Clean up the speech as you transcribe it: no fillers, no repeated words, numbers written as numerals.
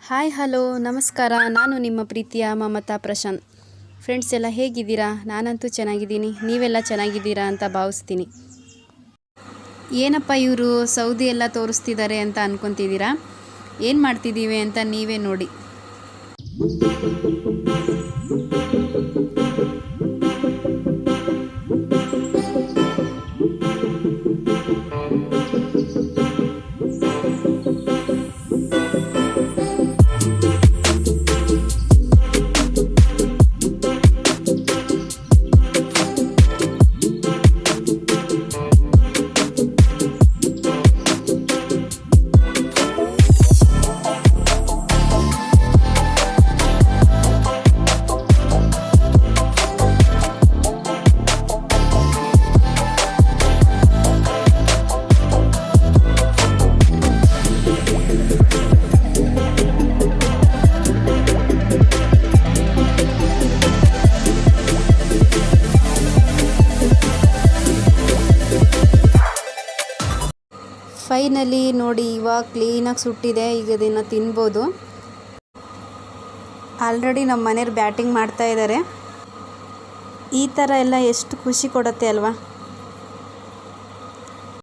Hi hello ನಮಸ್ಕಾರ. ನಾನು ನಿಮ್ಮ ಪ್ರೀತಿಯ ಮಮತಾ ಪ್ರಶಾಂತ್. ಫ್ರೆಂಡ್ಸ್ ಎಲ್ಲ ಹೇಗಿದ್ದೀರಾ? ನಾನಂತೂ ಚೆನ್ನಾಗಿದ್ದೀನಿ. ನೀವೆಲ್ಲ ಚೆನ್ನಾಗಿದ್ದೀರಾ ಅಂತ ಭಾವಿಸ್ತೀನಿ. ಏನಪ್ಪ ಇವರು ಸೌದಿ ಎಲ್ಲ ತೋರಿಸ್ತಿದ್ದಾರೆ ಅಂತ ಅಂದ್ಕೊತಿದ್ದೀರಾ? ಏನು ಮಾಡ್ತಿದ್ದೀವಿ ಅಂತ ನೀವೇ ನೋಡಿ. ಫೈನಲಿ ನೋಡಿ, ಇವಾಗ ಕ್ಲೀನಾಗಿ ಸುಟ್ಟಿದೆ. ಈಗ ಇದನ್ನು ತಿನ್ಬೋದು. ಆಲ್ರೆಡಿ ನಮ್ಮ ಮನೆಯವ್ರು ಬ್ಯಾಟಿಂಗ್ ಮಾಡ್ತಾ ಇದ್ದಾರೆ. ಈ ಥರ ಎಲ್ಲ ಎಷ್ಟು ಖುಷಿ ಕೊಡುತ್ತೆ ಅಲ್ವಾ?